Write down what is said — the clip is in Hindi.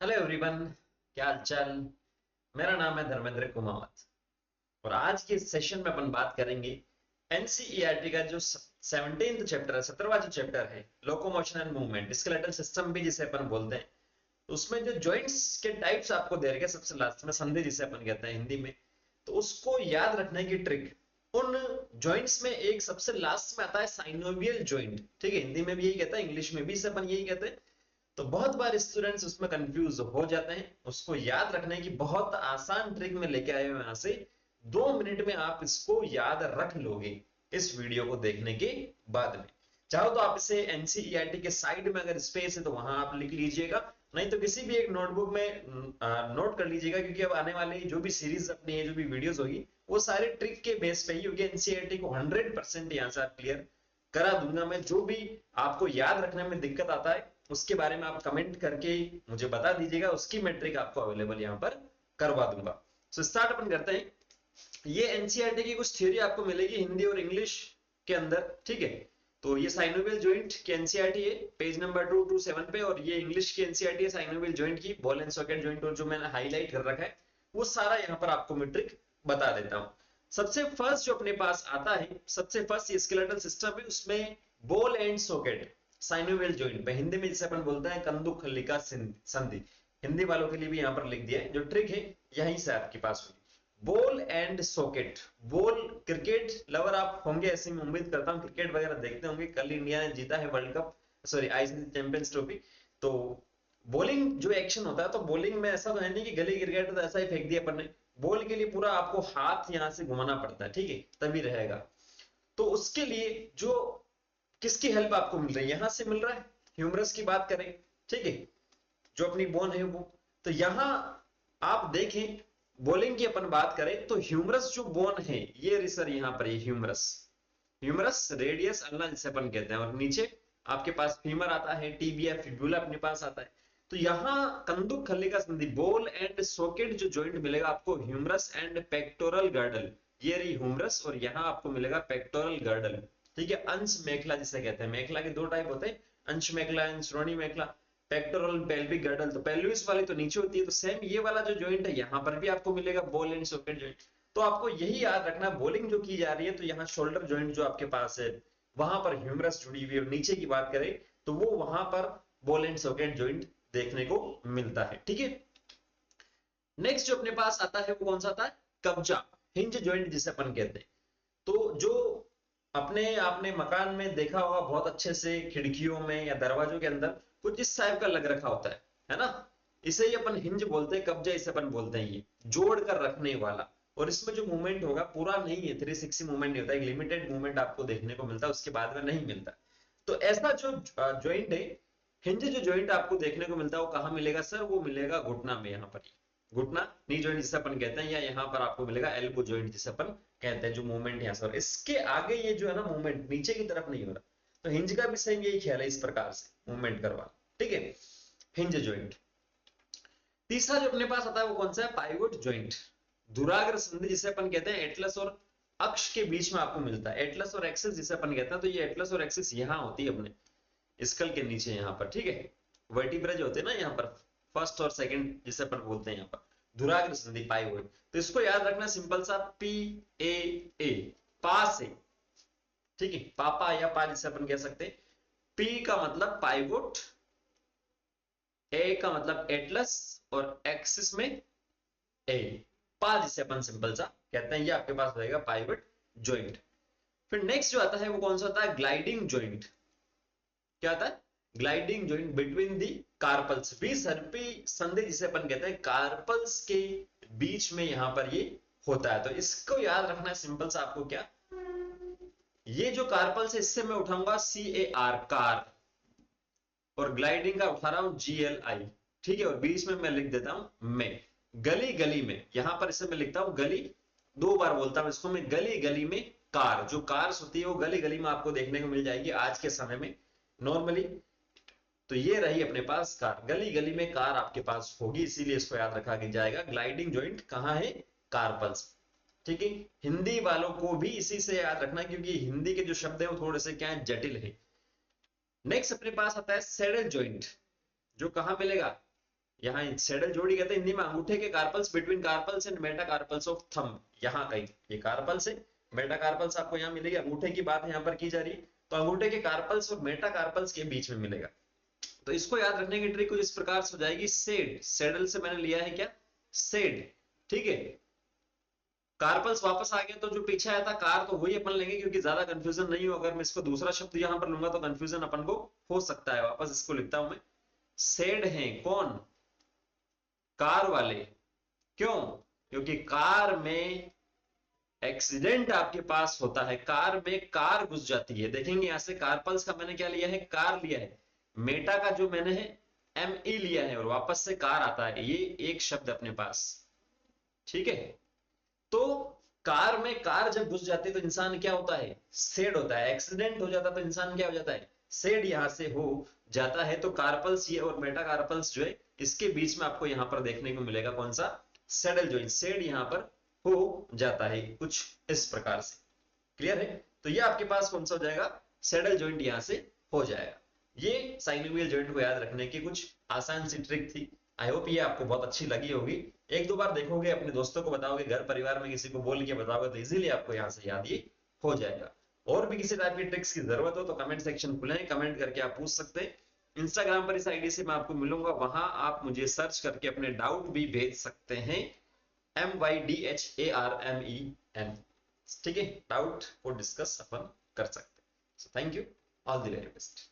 हेलो एवरीवन, क्या हाल चाल। मेरा नाम है धर्मेंद्र कुमावत और आज के इस सेशन में अपन बात करेंगे एनसीईआरटी का जो 17th चैप्टर है, 17वां जो चैप्टर है, locomotion and movement, skeletal system भी जिसे अपन बोलते हैं। तो उसमें जो जॉइंट्स के टाइप्स आपको दे रखे सबसे लास्ट में, संधि जिसे अपन कहते हैं हिंदी में, तो उसको याद रखने की ट्रिक। उन जॉइंट्स में एक सबसे लास्ट में आता है साइनोवियल जॉइंट। ठीक है, हिंदी में भी यही कहता है, इंग्लिश में भी इसे अपन यही कहते हैं। तो बहुत बार स्टूडेंट्स उसमें कंफ्यूज हो जाते हैं। उसको याद रखने की बहुत आसान ट्रिक में लेके आए हुए, यहां से 2 मिनट में आप इसको याद रख लोगे इस वीडियो को देखने के बाद में। चाहो तो आप इसे एनसीईआरटी के साइड में अगर स्पेस है तो वहां आप लिख लीजिएगा, नहीं तो किसी भी एक नोटबुक में नोट कर लीजिएगा, क्योंकि अब आने वाली जो भी सीरीज अपनी है, जो भी वीडियोस होगी, वो सारे ट्रिक के बेस पे ही होगी। एनसीईआरटी को 100% यहाँ से आप क्लियर करा दूंगा मैं। जो भी आपको याद रखने में दिक्कत आता है उसके बारे में आप कमेंट करके मुझे बता दीजिएगा, उसकी मैट्रिक आपको अवेलेबल यहाँ पर करवा दूंगा। सो स्टार्ट अपन करते हैं। ये एनसीईआरटी की कुछ थ्योरी आपको मिलेगी हिंदी और इंग्लिश के अंदर। ठीक है, तो ये साइनोवियल जॉइंट की एनसीईआरटी है, पेज नंबर 227 पे, और ये इंग्लिश की एनसीईआरटी है साइनोवियल जॉइंट की, बॉल एंड सॉकेट जॉइंट, और जो मैंने हाईलाइट कर रखा है वो सारा यहाँ पर आपको मैट्रिक बता देता हूँ। सबसे फर्स्ट जो अपने पास आता है, सबसे फर्स्ट ये स्केलेटल सिस्टम है, उसमें ball and socket synovial joint पे, हिंदी में जिसे अपन बोलते हैं कंदुक खल्लिका संधि। हिंदी वालों के लिए भी यहाँ पर लिख दिया है। जो ट्रिक है यहीं से आपके पास होगी, ball and socket. Ball, cricket lover आप होंगे ऐसे मैं उम्मीद करता हूँ, क्रिकेट वगैरह देखते होंगे। कल इंडिया ने जीता है world cup, sorry ICC champions trophy. तो बॉलिंग जो एक्शन होता है, तो बॉलिंग में ऐसा तो है नहीं कि गली क्रिकेट तो ऐसा ही फेंक दिया अपन ने। बॉल के लिए पूरा आपको हाथ यहां से घुमाना पड़ता है, ठीक है, तभी रहेगा। तो उसके लिए जो किसकी हेल्प आपको मिल रही है, यहां से मिल रहा है, ह्यूमरस की बात करें, ठीक है, जो अपनी बोन है वो। तो यहां आप देखें, बॉलिंग की अपन बात करें तो ह्यूमरस जो बोन है, ये रिसर यहां पर, ये ह्यूमरस, ह्यूमरस रेडियस अल्ना जिसे अपन कहते हैं, और नीचे आपके पास फीमर आता है, टीबिया फिब्युला अपने पास आता है। तो यहां कंदुक खल्लिका संधि, बॉल एंड सॉकेट जो जॉइंट मिलेगा आपको, ह्यूमरस एंड पेक्टोरल गर्डल, ये रही ह्यूमरस, और यहां आपको मिलेगा पेक्टोरल गर्डल। ठीक है, अंश मेखला जिसे कहते हैं, मेखला के दो टाइप होते हैं, अंश मेखला एंड श्रोणी मेखला। पेक्टोरल पेल्विक गर्डल, तो पेल्विस वाली तो नीचे होती है, तो सेम ये वाला जो जॉइंट है यहां पर भी आपको मिलेगा, बॉल एंड सॉकेट जॉइंट। तो आपको यही याद रखना, बॉलिंग जो की जा रही है तो यहाँ शोल्डर जॉइंट जो आपके पास है वहां पर ह्यूमरस जुड़ी हुई है, और नीचे की बात करें तो वो वहां पर बॉल एंड सॉकेट जॉइंट देखने को मिलता है। ठीक है, नेक्स्ट जो अपने पास आता है वो कौन सा आता है, कब्जा, हिंज जॉइंट जिसे अपन कहते हैं। तो जो अपने आपने मकान में देखा होगा बहुत अच्छे से, खिड़कियों में या दरवाजों के अंदर कुछ इस टाइप का लग रखा होता है ना, इसे ही अपन हिंज बोलते हैं, कब्जा इसे अपन बोलते हैं, ये जोड़ कर रखने वाला। और इसमें जो मूवमेंट होगा पूरा नहीं है, 360 मूवमेंट नहीं होता, एक लिमिटेड मूवमेंट आपको देखने को मिलता है, उसके बाद में नहीं मिलता। तो ऐसा जो ज्वाइंट है, हिंज जो ज्वाइंट आपको देखने को मिलता है वो कहाँ मिलेगा सर, वो मिलेगा घुटना में, यहाँ पर घुटना, नी ज्वाइंट जिसे अपन कहते हैं, या यहाँ पर आपको मिलेगा एल्बो ज्वाइंट जिसे अपन कहते हैं, जो मूवमेंट यहाँ से, इसके आगे ये जो है ना मूवमेंट नीचे की तरफ नहीं हो रहा। तो हिंज का भी सेम यही ख्याल है, इस प्रकार से मूवमेंट करवा। ठीक है, हिंज ज्वाइंट। तीसरा जो अपने पास आता है वो कौन सा है, पाइवोट ज्वाइंट, धुराग्र संधि जिसे अपन कहते हैं, एटलस और अक्ष के बीच में आपको मिलता है, एटलस और एक्सिस जिसे अपन कहते हैं। तो ये एटलस और एक्सिस यहाँ होती है अपने स्कल के नीचे यहाँ पर, ठीक है, वर्टिब्रा जो होते हैं ना यहाँ पर, फर्स्ट और सेकंड जिसे अपन बोलते हैं यहाँ पर, धुराग्र संधि पाइवोट। तो इसको याद रखना सिंपल सा, पी ए ए, पास है, ठीक है, पापा या पा जिसे अपन कह सकते हैं। पी का मतलब पाइवोट, ए का मतलब एटलस, और एक्सिस में ए, पा जिसे अपन सिंपल सा कहते हैं, ये आपके पास रहेगा पाइवट जॉइंट। फिर नेक्स्ट जो आता है वो कौन सा होता है, ग्लाइडिंग जॉइंट। क्या आता है, gliding joint between the carpals, भी सर्पी संधि जिसे अपन कहते हैं, कार्पल्स के बीच में यहां पर ये होता है। तो इसको याद रखना है सिंपल सा आपको, क्या, ये जो कार्पल्स है इससे मैं उठाऊंगा सी ए आर, कार, और ग्लाइडिंग का उठा रहा हूं जी एल आई, ठीक है, और बीच में मैं लिख देता हूं मैं, गली गली में, यहां पर इसे मैं लिखता हूं गली, दो बार बोलता हूं इसको मैं, गली गली में कार, जो कार्स होती है वो गली गली में आपको देखने को मिल जाएगी आज के समय में नॉर्मली। तो ये रही अपने पास कार, गली गली में कार आपके पास होगी, इसीलिए इसको याद रखा जाएगा। ग्लाइडिंग जॉइंट कहां है, कार्पल्स। ठीक है, हिंदी वालों को भी इसी से याद रखना, क्योंकि हिंदी के जो शब्द है वो थोड़े से क्या है, जटिल है। नेक्स्ट अपने पास आता है सैडल जॉइंट, जो कहां मिलेगा, यहाँ सैडल जोड़ी कहते हैं हिंदी में अंगूठे के carpals between carpals and metacarpals of thumb. यहाँ कहीं ये कार्पल्स है, मेटाकार्पल्स आपको यहाँ मिलेगी, अंगूठे की बात यहाँ पर की जा रही है, तो अंगूठे के कार्पल्स और मेटाकार्पल्स के बीच में मिलेगा। तो इसको याद रखने की ट्रिक कुछ इस प्रकार से हो जाएगी, सेड, सैडल से मैंने लिया है क्या, सेड, ठीक है। कार्पल्स वापस आ गया तो जो पीछे आया था कार, तो वही अपन लेंगे क्योंकि ज्यादा कंफ्यूजन नहीं हो। अगर मैं इसको दूसरा शब्द यहां पर लूंगा तो कंफ्यूजन अपन को हो सकता है। वापस इसको लिखता हूं मैं, सेड है कौन, कार वाले। क्यों, क्योंकि कार में एक्सीडेंट आपके पास होता है, कार में कार घुस जाती है। देखेंगे यहां से कार्पल्स का मैंने क्या लिया है, कार लिया है, मेटा का जो मैंने है ME लिया है, और वापस से कार आता है, ये एक शब्द अपने पास, ठीक है। तो कार में कार जब घुस जाती है तो इंसान क्या होता है, सेड होता है। एक्सीडेंट हो जाता है तो इंसान क्या हो जाता है, सेड यहां से हो जाता है। तो कार्पल्स ये और मेटा कार्पल्स जो है, इसके बीच में आपको यहां पर देखने को मिलेगा कौन सा, सेडल जॉइंट, सेड यहां पर हो जाता है कुछ इस प्रकार से। क्लियर है, तो ये आपके पास कौन सा हो जाएगा, सेडल जॉइंट यहां से हो जाएगा। ये साइनोवियल जॉइंट को याद रखने की कुछ आसान सी ट्रिक थी। आई होप ये आपको बहुत अच्छी लगी होगी। एक दो बार देखोगे, अपने दोस्तों को बताओगे, घर परिवार में किसी को बोल के बताओगे, तो इजीली आपको यहाँ से याद ये हो जाएगा। और भी किसी टाइप की ट्रिक्स की जरूरत हो तो कमेंट सेक्शन खुले हैं, कमेंट करके आप पूछ सकते हैं। इंस्टाग्राम पर इस आईडी से मैं आपको मिलूंगा, वहां आप मुझे सर्च करके अपने डाउट भी भेज सकते हैं, MYDHARMEN, ठीक है। डाउट को डिस्कस अपन कर सकते हैं। So thank you, all the very best.